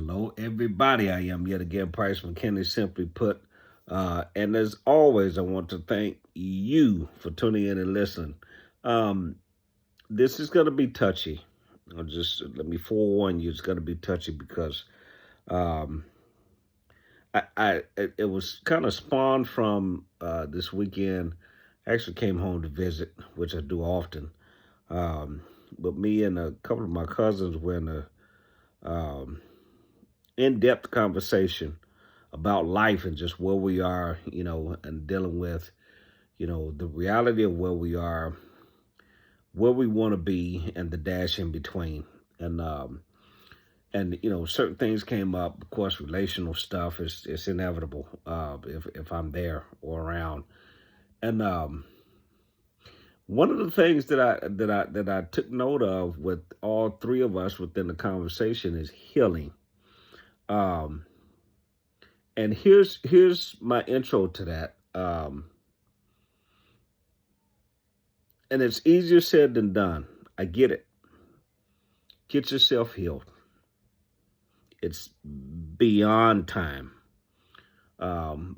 Hello, everybody. I am yet again Price McKinney, simply put. And as always, I want to thank you for tuning in and listening. Um, this is going to be touchy. I'll just let me forewarn you, it's going to be touchy because um, it was kind of spawned from this weekend. I actually came home to visit, which I do often. Um, but me and a couple of my cousins were in a um, in-depth conversation about life and just where we are, and dealing with, the reality of where we are, where we want to be, and the dash in between. And certain things came up. Of course, relational stuff is it's inevitable if I'm there or around. And one of the things that I took note of with all three of us within the conversation is healing. Um, and here's my intro to that. And it's easier said than done. I get it. Get yourself healed. It's beyond time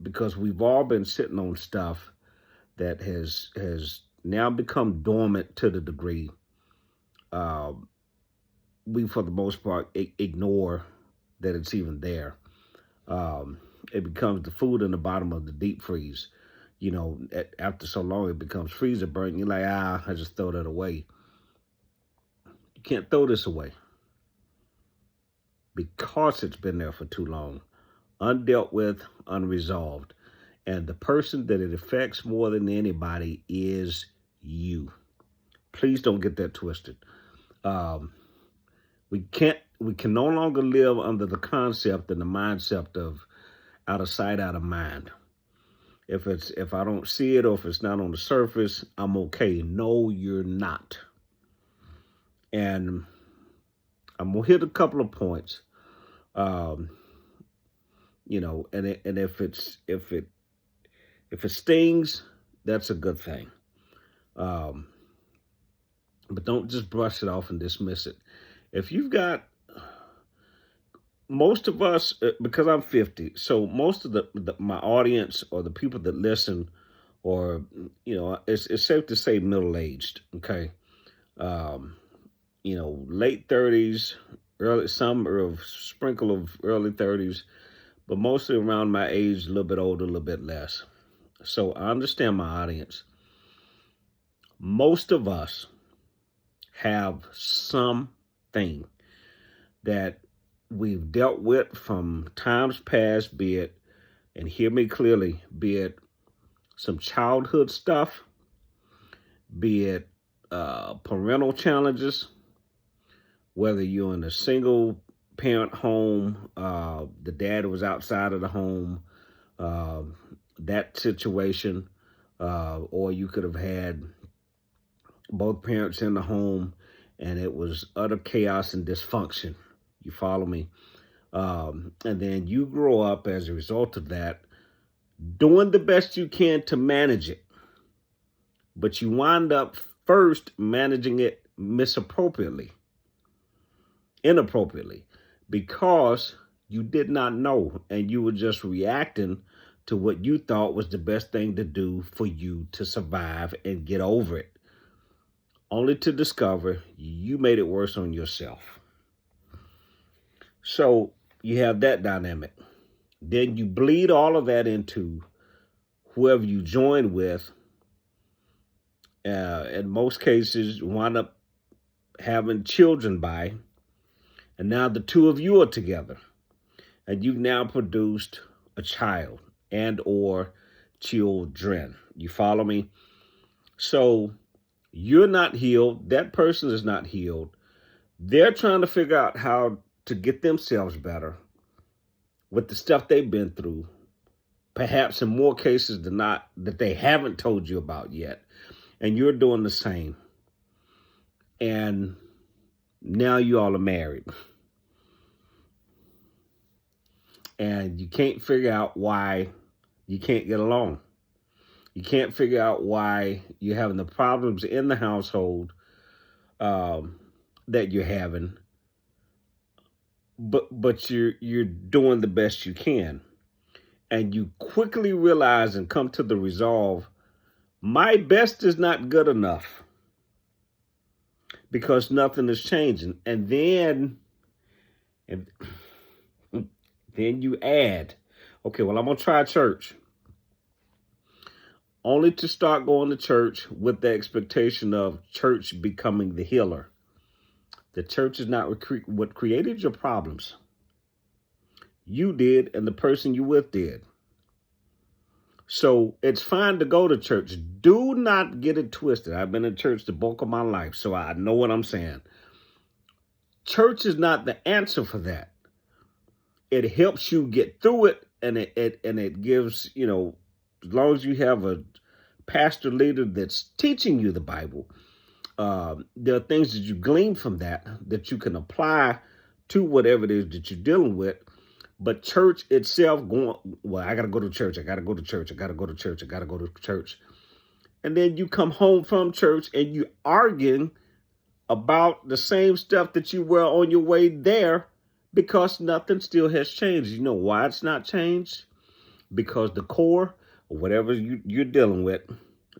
because we've all been sitting on stuff that has now become dormant to the degree uh, we, for the most part, ignore that it's even there. Um, it becomes the food in the bottom of the deep freeze. After so long, it becomes freezer burnt. You're like, I just throw that away. You can't throw this away because it's been there for too long, undealt with, unresolved. And the person that it affects more than anybody is you. Please don't get that twisted. Um, we can no longer live under the concept and the mindset of out of sight, out of mind. If I don't see it or if it's not on the surface, I'm okay. No, you're not. And I'm gonna hit a couple of points. Um, and if it stings, that's a good thing. Um, but don't just brush it off and dismiss it. If you've got most of us, because I'm 50, so most of my audience or the people that listen, or it's safe to say middle aged. Okay, um, late 30s, early some or a sprinkle of early 30s, but mostly around my age, a little bit older, a little bit less. So I understand my audience. Most of us have something that we've dealt with from times past, be it, and hear me clearly, be it some childhood stuff, be it parental challenges, whether you're in a single parent home, the dad was outside of the home, uh, that situation, or you could have had both parents in the home and it was utter chaos and dysfunction. You follow me? And then you grow up as a result of that, doing the best you can to manage it. But you wind up first managing it inappropriately, because you did not know and you were just reacting to what you thought was the best thing to do for you to survive and get over it, only to discover you made it worse on yourself. So you have that dynamic. Then you bleed all of that into whoever you join with. In most cases, you wind up having children by, and now the two of you are together, and you've now produced a child and or children. You follow me? So you're not healed. That person is not healed. They're trying to figure out how to get themselves better with the stuff they've been through, perhaps in more cases than not, that they haven't told you about yet. And you're doing the same. And now you all are married. And you can't figure out why you can't get along. You can't figure out why you're having the problems in the household that you're having. but you're doing the best you can, and you quickly realize and come to the resolve, my best is not good enough because nothing is changing. And then you add, okay, well, I'm gonna try church, only to start going to church with the expectation of church becoming the healer. The church is not what created your problems. You did, and the person you with did. So it's fine to go to church. Do not get it twisted. I've been in church the bulk of my life, so I know what I'm saying. Church is not the answer for that. It helps you get through it, and it gives, as long as you have a pastor leader that's teaching you the Bible, there are things that you glean from that you can apply to whatever it is that you're dealing with. But church itself, I got to go to church. I got to go to church. I got to go to church. I got to go to church. And then you come home from church and you arguing about the same stuff that you were on your way there because nothing still has changed. You know why it's not changed? Because the core, or whatever you're dealing with,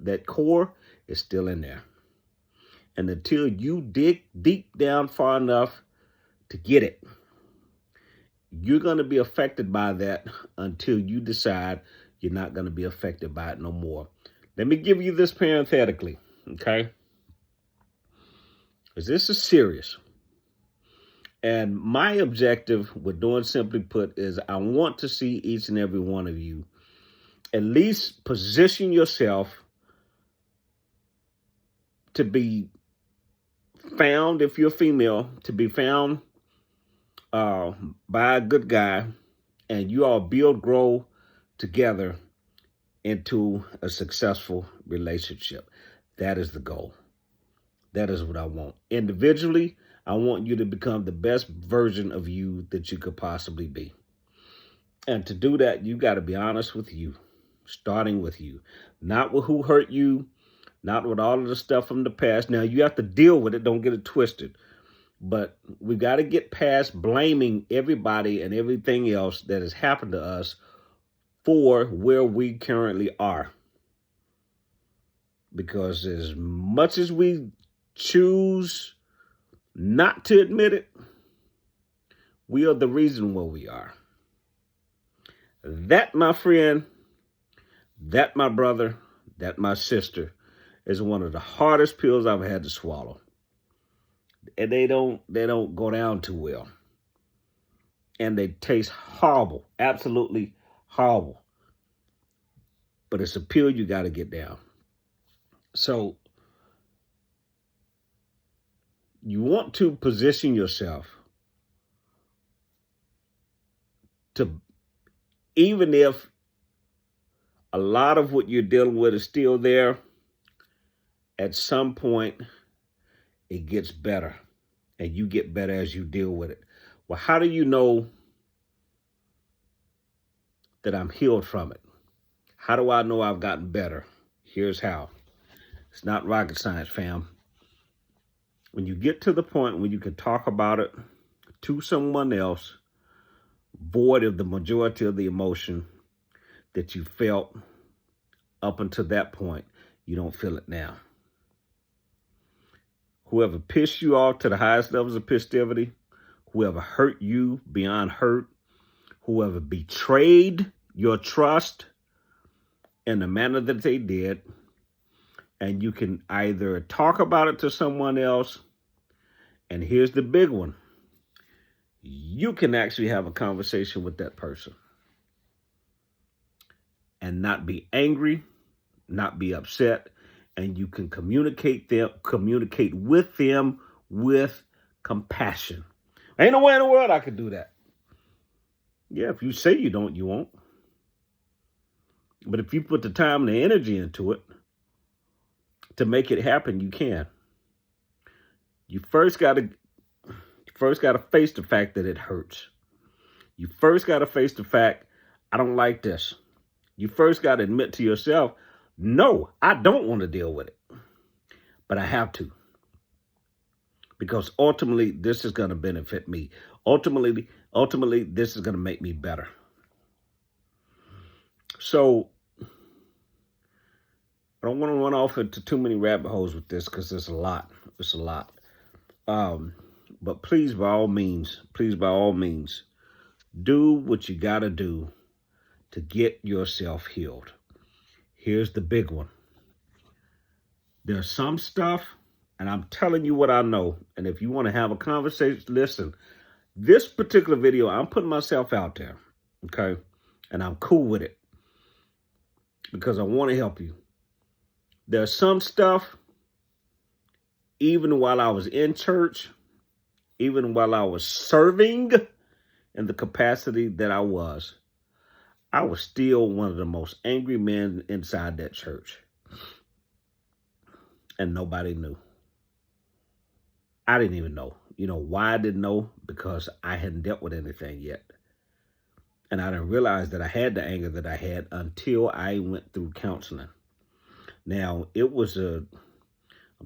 that core is still in there. And until you dig deep down far enough to get it, you're going to be affected by that until you decide you're not going to be affected by it no more. Let me give you this parenthetically, okay? Because this is serious. And my objective with Doing Simply Put is I want to see each and every one of you at least position yourself to be found, if you're female, to be found by a good guy, and you all build, grow together into a successful relationship. That is the goal. That is what I want. Individually, I want you to become the best version of you that you could possibly be. And to do that, you got to be honest with you, starting with you, not with who hurt you, not with all of the stuff from the past. Now, you have to deal with it. Don't get it twisted. But we got to get past blaming everybody and everything else that has happened to us for where we currently are. Because as much as we choose not to admit it, we are the reason where we are. That, my friend, that, my brother, that, my sister, is one of the hardest pills I've had to swallow. And they don't go down too well. And they taste horrible, absolutely horrible. But it's a pill you got to get down. So you want to position yourself to, even if a lot of what you're dealing with is still there, at some point it gets better, and you get better as you deal with it. Well, how do you know that I'm healed from it? How do I know I've gotten better? Here's how. It's not rocket science, fam. When you get to the point when you can talk about it to someone else, void of the majority of the emotion that you felt up until that point, you don't feel it now. Whoever pissed you off to the highest levels of festivity, whoever hurt you beyond hurt, whoever betrayed your trust in the manner that they did, and you can either talk about it to someone else, and here's the big one, you can actually have a conversation with that person and not be angry, not be upset, and you can communicate with them with compassion. Ain't no way in the world I could do that. Yeah, if you say you don't, you won't. But if you put the time and the energy into it to make it happen, you can. You first got to face the fact that it hurts. You first got to face the fact, I don't like this. You first got to admit to yourself, no, I don't want to deal with it, but I have to. because ultimately this is going to benefit me. Ultimately, this is going to make me better. So I don't want to run off into too many rabbit holes with this because there's a lot. It's a lot. But please, by all means, do what you got to do to get yourself healed. Here's the big one. There's some stuff, and I'm telling you what I know. And if you want to have a conversation, listen, this particular video, I'm putting myself out there, okay? And I'm cool with it because I want to help you. There's some stuff, even while I was in church, even while I was serving in the capacity that I was still one of the most angry men inside that church. And nobody knew. I didn't even know. You know why I didn't know? Because I hadn't dealt with anything yet. And I didn't realize that I had the anger that I had until I went through counseling. Now, it was I'm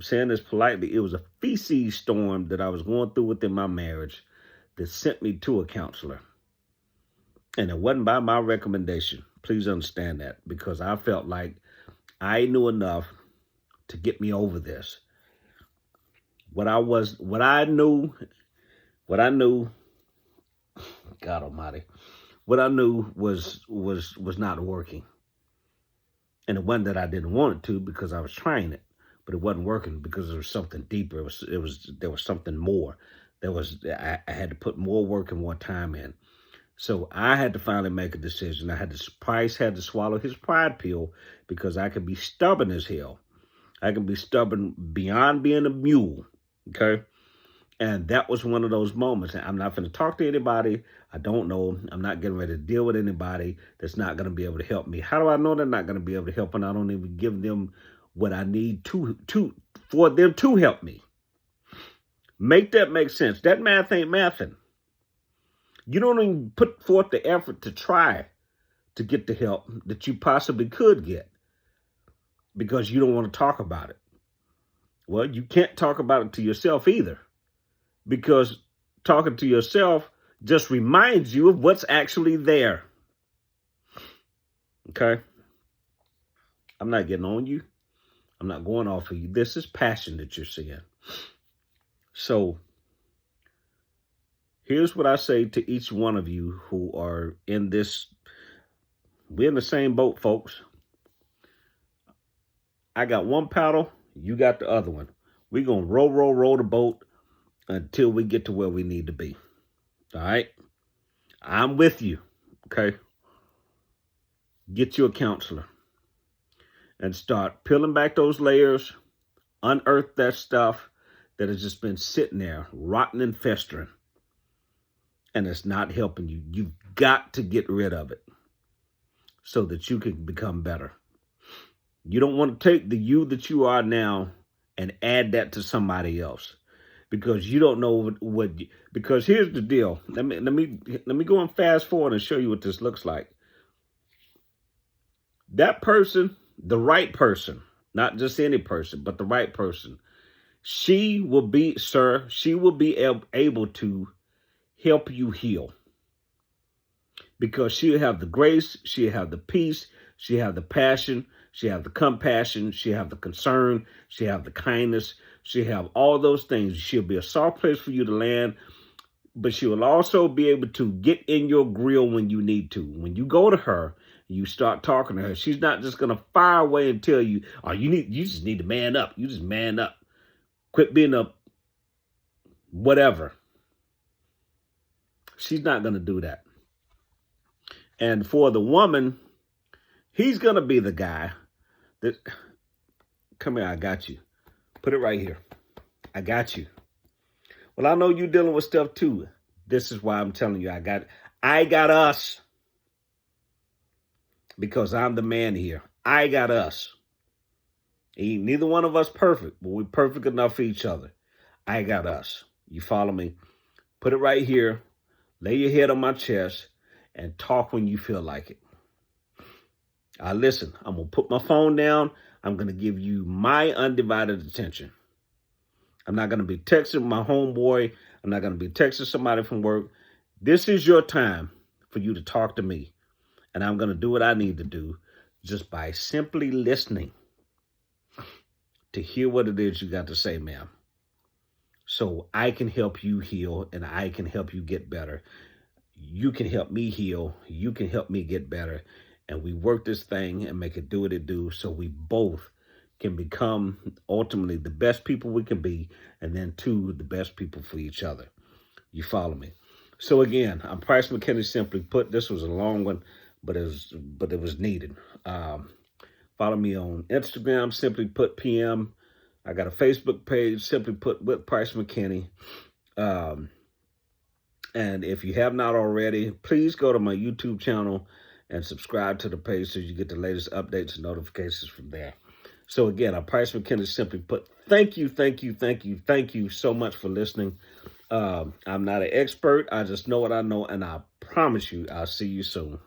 saying this politely, it was a feces storm that I was going through within my marriage that sent me to a counselor. And it wasn't by my recommendation. Please understand that, because I felt like I knew enough to get me over this. What I knew, God Almighty, what I knew was not working. And it wasn't that I didn't want it to, because I was trying it, but it wasn't working because there was something deeper. There was something more. I had to put more work and more time in. So I had to finally make a decision. Price had to swallow his pride pill, because I could be stubborn as hell. I can be stubborn beyond being a mule, okay? And that was one of those moments. I'm not going to talk to anybody I don't know. I'm not getting ready to deal with anybody that's not going to be able to help me. How do I know they're not going to be able to help, and I don't even give them what I need for them to help me? Make that make sense. That math ain't mathing. You don't even put forth the effort to try to get the help that you possibly could get, because you don't want to talk about it. Well, you can't talk about it to yourself either, because talking to yourself just reminds you of what's actually there. Okay? I'm not getting on you. I'm not going off of you. This is passion that you're seeing. So here's what I say to each one of you who are in this. We're in the same boat, folks. I got one paddle, you got the other one. We're going to row the boat until we get to where we need to be. All right? I'm with you, okay? Get you a counselor and start peeling back those layers, unearth that stuff that has just been sitting there, rotting and festering, and it's not helping you. You've got to get rid of it so that you can become better. You don't want to take the you that you are now and add that to somebody else, because you don't know because here's the deal. Let me go and fast forward and show you what this looks like. That person, the right person, not just any person, but the right person, she will be able to help you heal, because she'll have the grace, she'll have the peace, she'll have the passion, she'll have the compassion, she'll have the concern, she'll have the kindness, she'll have all those things. She'll be a soft place for you to land, but she will also be able to get in your grill when you need to. When you go to her, you start talking to her, she's not just going to fire away and tell you, oh, you just need to man up. You just man up. Quit being a whatever. She's not going to do that. And for the woman, he's going to be the guy that, come here, I got you. Put it right here. I got you. Well, I know you're dealing with stuff too. This is why I'm telling you, I got us. Because I'm the man here. I got us. Neither one of us perfect, but we're perfect enough for each other. I got us. You follow me? Put it right here. Lay your head on my chest and talk when you feel like it. Listen, I'm going to put my phone down. I'm going to give you my undivided attention. I'm not going to be texting my homeboy. I'm not going to be texting somebody from work. This is your time for you to talk to me. And I'm going to do what I need to do just by simply listening to hear what it is you got to say, ma'am. So I can help you heal and I can help you get better. You can help me heal. You can help me get better. And we work this thing and make it do what it do so we both can become ultimately the best people we can be, and then two, the best people for each other. You follow me? So again, I'm Price McKinney, Simply Put. This was a long one, but it was needed. Follow me on Instagram, Simply Put PM. I got a Facebook page, Simply Put with Price McKinney. And if you have not already, please go to my YouTube channel and subscribe to the page so you get the latest updates and notifications from there. So again, I'm Price McKinney, Simply Put. Thank you so much for listening. I'm not an expert. I just know what I know, and I promise you I'll see you soon.